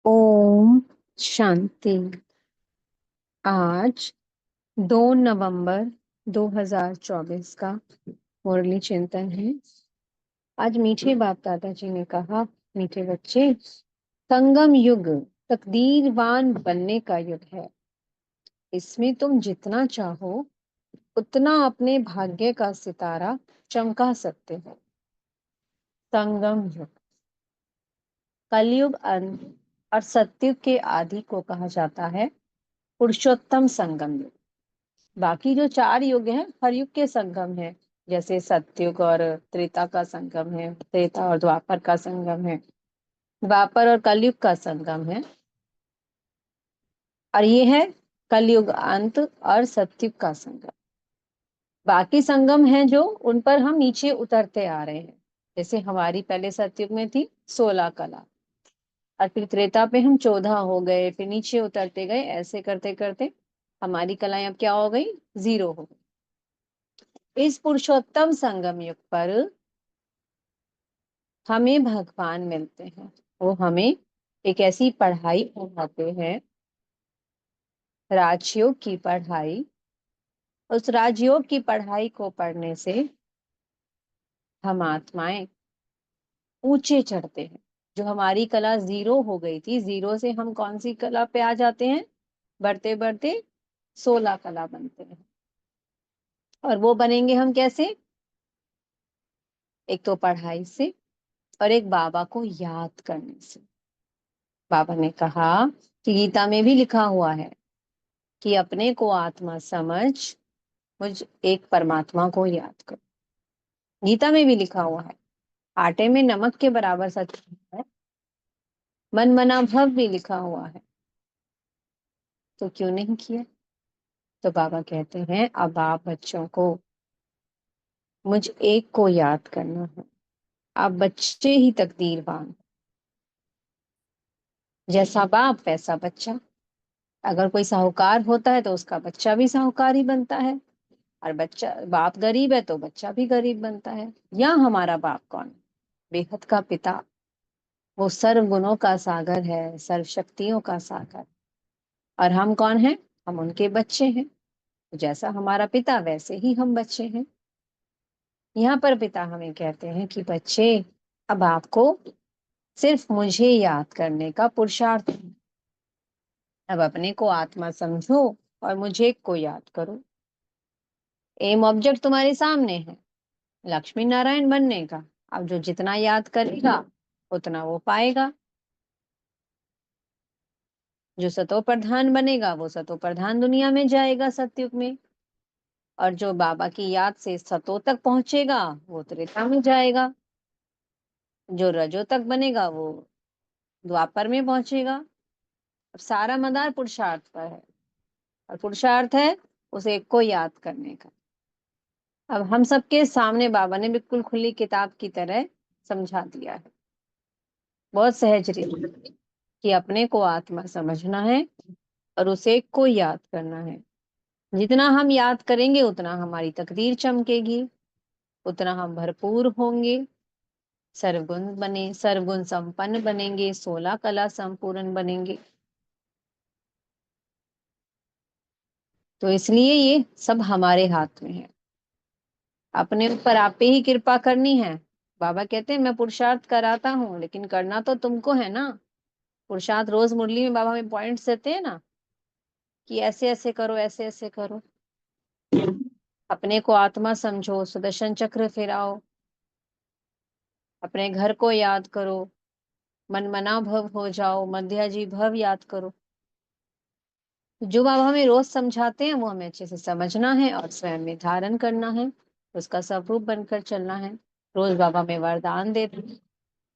ओम शांति। आज 2 नवंबर 2024 का मुरली चिंतन है। आज मीठे बाप दादा जी ने कहा, मीठे बच्चे, संगम युग तकदीरवान बनने का युग है। इसमें तुम जितना चाहो उतना अपने भाग्य का सितारा चमका सकते हो। संगम युग, कलयुग अंत और सतयुग के आदि को कहा जाता है पुरुषोत्तम संगम युग। बाकी जो 4 युग हैं हर युग के संगम है। जैसे सतयुग और त्रेता का संगम है, त्रेता और द्वापर का संगम है, द्वापर और कलयुग का संगम है, और ये है कलयुग अंत और सतयुग का संगम। बाकी संगम है जो उन पर हम नीचे उतरते आ रहे हैं। जैसे हमारी पहले सतयुग में थी 16 कला, और फिर त्रेता पे हम 14 हो गए, फिर नीचे उतरते गए, ऐसे करते करते हमारी कलाएं अब क्या हो गई, 0 हो गई। इस पुरुषोत्तम संगम युग पर हमें भगवान मिलते हैं। वो हमें एक ऐसी पढ़ाई पढ़ाते हैं, राजयोग की पढ़ाई। उस राजयोग की पढ़ाई को पढ़ने से हम आत्माएं ऊंचे चढ़ते हैं। जो हमारी कला 0 हो गई थी, 0 से हम कौन सी कला पे आ जाते हैं, बढ़ते बढ़ते 16 कला बनते हैं। और वो बनेंगे हम कैसे? एक तो पढ़ाई से, और एक बाबा को याद करने से। बाबा ने कहा कि गीता में भी लिखा हुआ है कि अपने को आत्मा समझ, मुझ एक परमात्मा को याद करो। गीता में भी लिखा हुआ है, आटे में नमक के बराबर सच है। मन मना भव भी लिखा हुआ है, तो क्यों नहीं किया? तो बाबा कहते हैं, अब आप बच्चों को मुझ एक को याद करना है। आप बच्चे ही तकदीरवान, जैसा बाप वैसा बच्चा। अगर कोई साहूकार होता है तो उसका बच्चा भी साहूकार ही बनता है, और बच्चा बाप गरीब है तो बच्चा भी गरीब बनता है। या हमारा बाप कौन? बेहद का पिता। वो सर्व गुणों का सागर है, सर्व शक्तियों का सागर। और हम कौन हैं? हम उनके बच्चे हैं। जैसा हमारा पिता वैसे ही हम बच्चे हैं। यहाँ पर पिता हमें कहते हैं कि बच्चे, अब आपको सिर्फ मुझे याद करने का पुरुषार्थ है। अब अपने को आत्मा समझो और मुझे को याद करो। एम ऑब्जेक्ट तुम्हारे सामने है, लक्ष्मी नारायण बनने का। अब जो जितना याद करेगा उतना वो पाएगा। जो सतो प्रधान बनेगा वो सतो प्रधान दुनिया में जाएगा, सतयुग में। और जो बाबा की याद से सतो तक पहुंचेगा वो त्रेता में जाएगा। जो रजो तक बनेगा वो द्वापर में पहुंचेगा। अब सारा मदार पुरुषार्थ पर है, और पुरुषार्थ है उस एक को याद करने का। अब हम सबके सामने बाबा ने बिल्कुल खुली किताब की तरह समझा दिया है, बहुत सहज रीति, कि अपने को आत्मा समझना है और उस एक को याद करना है। जितना हम याद करेंगे उतना हमारी तकदीर चमकेगी, उतना हम भरपूर होंगे, सर्वगुण बने, सर्वगुण संपन्न बनेंगे, 16 कला संपूर्ण बनेंगे। तो इसलिए ये सब हमारे हाथ में है। अपने ऊपर आप पे ही कृपा करनी है। बाबा कहते हैं मैं पुरुषार्थ कराता हूँ, लेकिन करना तो तुमको है ना। पुरुषार्थ रोज मुरली में बाबा हमें पॉइंट्स देते हैं ना, कि ऐसे ऐसे करो, ऐसे ऐसे करो। अपने को आत्मा समझो, सुदर्शन चक्र फिराओ, अपने घर को याद करो, मन मना भव हो जाओ, मध्या जी भव याद करो। जो बाबा हमें रोज समझाते हैं वो हमें अच्छे से समझना है और स्वयं में धारण करना है, उसका स्वरूप बनकर चलना है। रोज बाबा में वरदान देते हैं,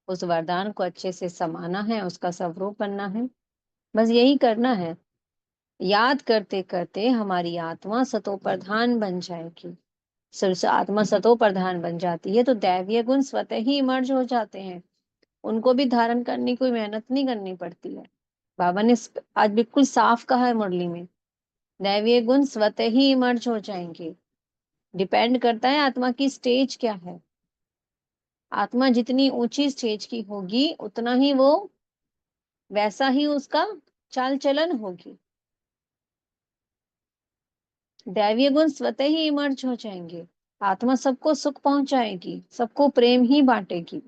उस वरदान को अच्छे से समाना है, उसका स्वरूप बनना है। बस यही करना है। याद करते करते हमारी आत्मा सतो प्रधान बन जाएगी। आत्मा सतो प्रधान बन जाती है तो दैवीय गुण स्वतः ही इमर्ज हो जाते हैं। उनको भी धारण करने की कोई मेहनत नहीं करनी पड़ती है। बाबा ने आज बिल्कुल साफ कहा है मुरली में, दैवीय गुण स्वतः ही इमर्ज हो जाएंगे। डिपेंड करता है आत्मा की स्टेज क्या है। आत्मा जितनी ऊंची स्टेज की होगी उतना ही वो वैसा ही उसका चाल चलन होगी। दैवीय गुण स्वतः ही इमर्ज हो जाएंगे। आत्मा सबको सुख पहुंचाएगी, सबको प्रेम ही बांटेगी।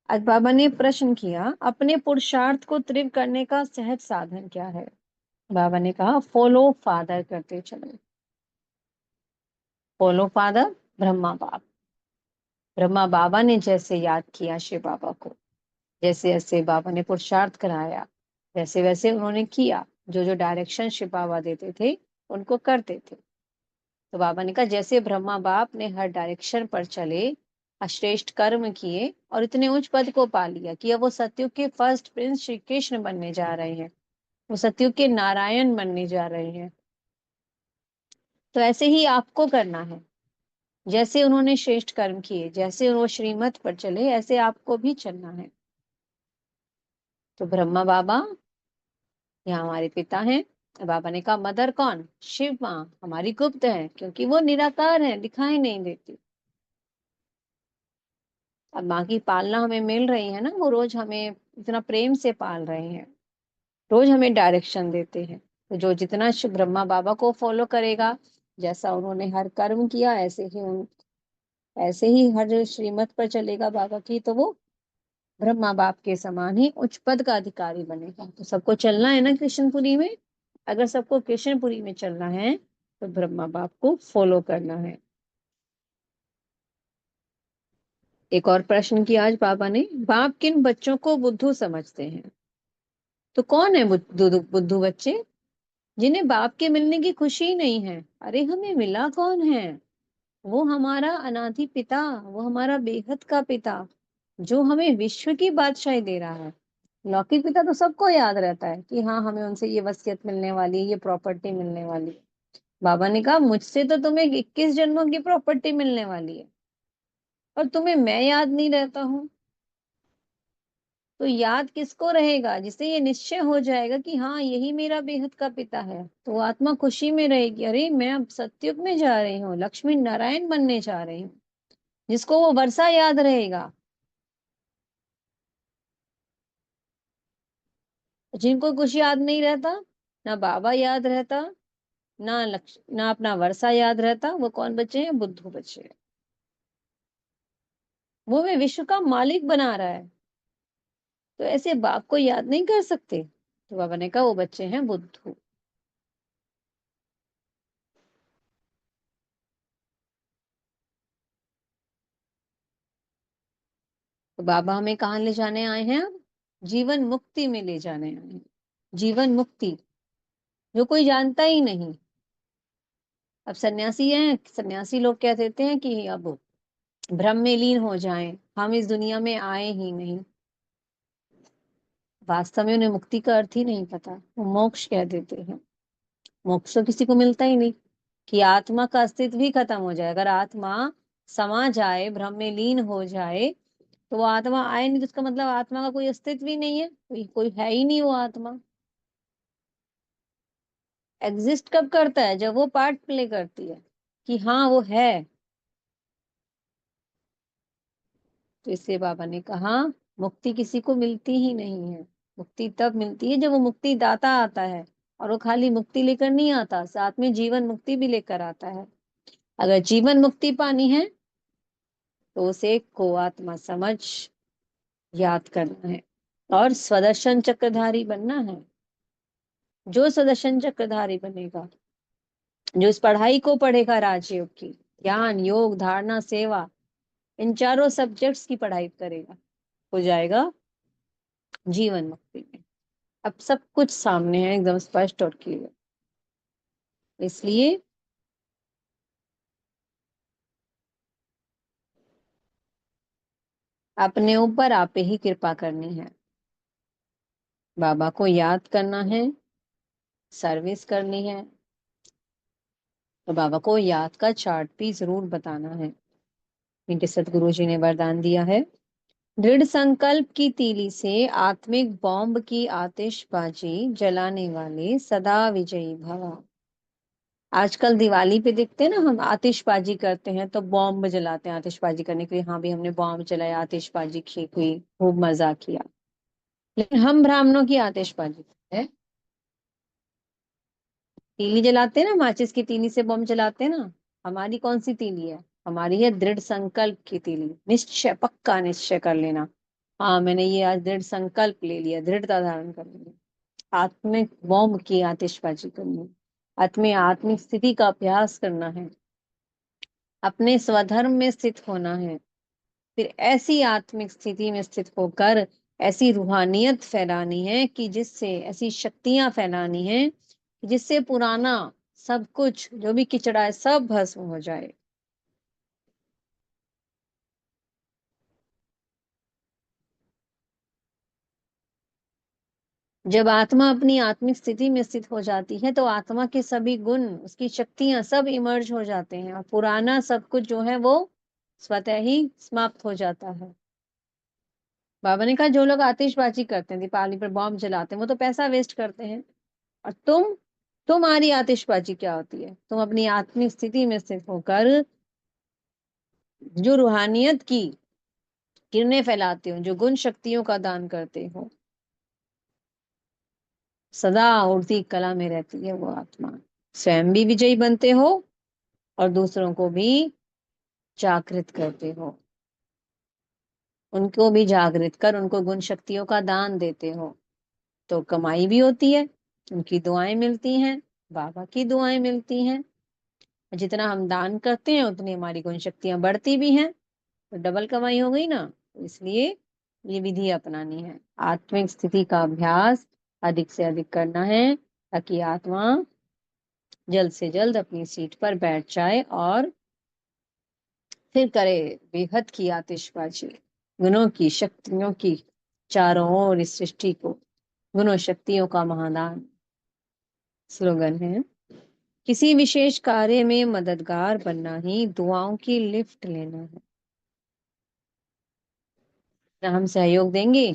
आज बाबा ने प्रश्न किया, अपने पुरुषार्थ को तीव्र करने का सहज साधन क्या है? बाबा ने कहा, फॉलो फादर करते चलो। फॉलो फादर, ब्रह्मा बाप। ब्रह्मा बाबा ने जैसे याद किया शिव बाबा को, जैसे जैसे बाबा ने पुरुषार्थ कराया, वैसे वैसे उन्होंने किया। जो जो डायरेक्शन शिव बाबा देते थे उनको करते थे। तो बाबा ने कहा, जैसे ब्रह्मा बाप ने हर डायरेक्शन पर चले, श्रेष्ठ कर्म किए और इतने उच्च पद को पा लिया कि अब वो सतयुग के फर्स्ट प्रिंस श्री कृष्ण बनने जा रहे हैं, वो सतयुग के नारायण बनने जा रहे हैं। तो ऐसे ही आपको करना है। जैसे उन्होंने श्रेष्ठ कर्म किए, जैसे वो श्रीमत पर चले, ऐसे आपको भी चलना है। तो ब्रह्मा बाबा यहाँ हमारे पिता हैं। बाबा ने कहा, मदर कौन? शिव माँ हमारी गुप्त है, क्योंकि वो निराकार है, दिखाई नहीं देती। अब माँ की पालना हमें मिल रही है ना, वो रोज हमें इतना प्रेम से पाल रहे हैं, रोज हमें डायरेक्शन देते हैं। तो जो जितना शिव ब्रह्मा बाबा को फॉलो करेगा, जैसा उन्होंने हर कर्म किया, ऐसे ही हर श्रीमत पर चलेगा बाबा की, तो वो ब्रह्मा बाप के समान ही उच्च पद का अधिकारी बनेगा। तो सबको चलना है ना कृष्णपुरी में। अगर सबको कृष्णपुरी में चलना है तो ब्रह्मा बाप को फॉलो करना है। एक और प्रश्न किया आज बाबा ने, बाप किन बच्चों को बुद्धू समझते हैं? तो कौन है बुद्धू बुद्धू बच्चे? जिन्हें बाप के मिलने की खुशी ही नहीं है। अरे हमें मिला कौन है? वो हमारा अनादि पिता, वो हमारा बेहद का पिता, जो हमें विश्व की बादशाही दे रहा है। लौकिक पिता तो सबको याद रहता है कि हाँ, हमें उनसे ये वसीयत मिलने वाली है, ये प्रॉपर्टी मिलने वाली है। बाबा ने कहा, मुझसे तो तुम्हें 21 जन्मों की प्रॉपर्टी मिलने वाली है, और तुम्हें मैं याद नहीं रहता हूँ। तो याद किसको रहेगा? जिसे ये निश्चय हो जाएगा कि हाँ, यही मेरा बेहद का पिता है, तो वो आत्मा खुशी में रहेगी। अरे मैं अब सतयुग में जा रही हूँ, लक्ष्मी नारायण बनने जा रही हूँ। जिसको वो वर्षा याद रहेगा। जिनको कुछ याद नहीं रहता, ना बाबा याद रहता, ना अपना वर्षा याद रहता, वो कौन बचे हैं? बुद्धू बचे हैं। वो मैं विश्व का मालिक बना रहा है, तो ऐसे बाप को याद नहीं कर सकते। तो बाबा ने कहा, वो बच्चे हैं बुद्धू। तो बाबा हमें कहाँ ले जाने आए हैं? अब जीवन मुक्ति में ले जाने आए हैं। जीवन मुक्ति जो कोई जानता ही नहीं। अब सन्यासी हैं, सन्यासी लोग कह देते हैं कि अब ब्रह्म में लीन हो जाएं, हम इस दुनिया में आए ही नहीं। वास्तव में उन्हें मुक्ति का अर्थ ही नहीं पता, वो मोक्ष कह देते हैं। मोक्ष तो किसी को मिलता ही नहीं, कि आत्मा का अस्तित्व ही खत्म हो जाए। अगर आत्मा समा जाए, ब्रह्म में लीन हो जाए, तो वो आत्मा आए नहीं, तो उसका मतलब आत्मा का कोई अस्तित्व ही नहीं है, कोई है ही नहीं वो आत्मा। एग्जिस्ट कब करता है? जब वो पार्ट प्ले करती है कि हाँ वो है। तो इसलिए बाबा ने कहा, मुक्ति किसी को मिलती ही नहीं है। मुक्ति तब मिलती है जब वो मुक्ति दाता आता है, और वो खाली मुक्ति लेकर नहीं आता, साथ में जीवन मुक्ति भी लेकर आता है। अगर जीवन मुक्ति पानी है तो उसे को आत्मा समझ याद करना है और स्वदर्शन चक्रधारी बनना है। जो स्वदर्शन चक्रधारी बनेगा, जो इस पढ़ाई को पढ़ेगा, राजयोग की, ज्ञान योग धारणा सेवा, इन चारों सब्जेक्ट्स की पढ़ाई करेगा, हो जाएगा जीवन मुक्ति में। अब सब कुछ सामने है, एकदम स्पष्ट और क्लियर। इसलिए अपने ऊपर आप ही कृपा करनी है। बाबा को याद करना है, सर्विस करनी है। तो बाबा को याद का चार्ट भी जरूर बताना है। इनके सदगुरु जी ने वरदान दिया है, दृढ़ संकल्प की तीली से आत्मिक बॉम्ब की आतिशबाजी जलाने वाले सदा विजयी भव। आजकल दिवाली पे देखते हैं ना, हम आतिशबाजी करते हैं तो बॉम्ब जलाते हैं आतिशबाजी करने के लिए। हाँ भी हमने बॉम्ब जलाया, आतिशबाजी की हुई, खूब मजा किया। लेकिन हम ब्राह्मणों की आतिशबाजी है, तीली जलाते हैं ना, माचिस की तीली से बम जलाते हैं ना। हमारी कौन सी तीली है? हमारी है दृढ़ संकल्प की तीली। निश्चय, पक्का निश्चय कर लेना, हाँ मैंने ये आज दृढ़ संकल्प ले लिया, दृढ़ता धारण कर ली, आत्मिक बम की आतिशबाजी करनी है, आत्मिक स्थिति का अभ्यास करना है, अपने स्वधर्म में स्थित होना है। फिर ऐसी आत्मिक स्थिति में स्थित होकर ऐसी रूहानियत फैलानी है कि जिससे, ऐसी शक्तियां फैलानी है कि जिससे पुराना सब कुछ जो भी किचड़ा है सब भस्म हो जाए। जब आत्मा अपनी आत्मिक स्थिति में स्थित हो जाती है तो आत्मा के सभी गुण, उसकी शक्तियां सब इमर्ज हो जाते हैं और पुराना सब कुछ जो है वो स्वतः ही समाप्त हो जाता है। बाबा ने कहा जो लोग आतिशबाजी करते हैं, दीपावली पर बॉम्ब जलाते हैं, वो तो पैसा वेस्ट करते हैं। और तुम्हारी आतिशबाजी क्या होती है? तुम अपनी आत्मिक स्थिति में स्थित होकर जो रूहानियत की किरणें फैलाते हो, जो गुण शक्तियों का दान करते हो, सदा उड़ती कला में रहती है वो आत्मा। स्वयं भी विजयी बनते हो और दूसरों को भी जागृत करते हो, उनको भी जागृत कर उनको गुण शक्तियों का दान देते हो, तो कमाई भी होती है, उनकी दुआएं मिलती हैं, बाबा की दुआएं मिलती हैं। जितना हम दान करते हैं उतनी हमारी गुण शक्तियां बढ़ती भी हैं, तो डबल कमाई हो गई ना। तो इसलिए ये विधि अपनानी है, आत्मिक स्थिति का अभ्यास अधिक से अधिक करना है, ताकि आत्मा जल्द से जल्द अपनी सीट पर बैठ जाए और फिर करे बेहद की आतिशबाजी, गुणों की शक्तियों की, चारों ओर इस सृष्टि को गुणों शक्तियों का महादान। स्लोगन है, किसी विशेष कार्य में मददगार बनना ही दुआओं की लिफ्ट लेना है। ना हम सहयोग देंगे,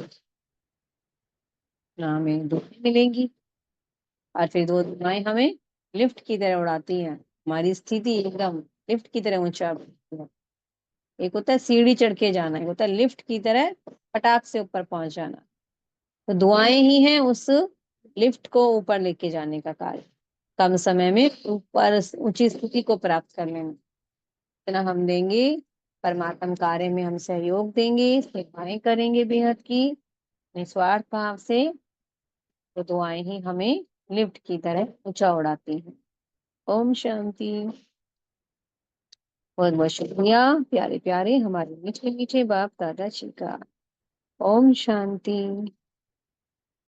ना हमें दुआएं मिलेंगी, और फिर दो दुआएं हमें लिफ्ट की तरह उड़ाती हैं, हमारी स्थिति एकदम लिफ्ट की तरह ऊंचा बढ़ती है। एक होता है सीढ़ी चढ़ के जाना, एक होता है लिफ्ट की तरह फटाक से ऊपर पहुंच जाना। तो दुआएं ही हैं उस लिफ्ट को ऊपर लेके जाने का कार्य, कम समय में ऊपर ऊंची स्थिति को प्राप्त कर लेना। इतना हम देंगे, परमात्म कार्य में हम सहयोग देंगे, सेवाएं करेंगे बेहद की निस्वार्थ भाव से, तो दुआएं ही हमें लिफ्ट की तरह ऊंचा उड़ाती हैं। ओम शांति। बहुत बहुत शुक्रिया प्यारे प्यारे हमारे मीठे मीठे बाप दादा जी का। ओम शांति।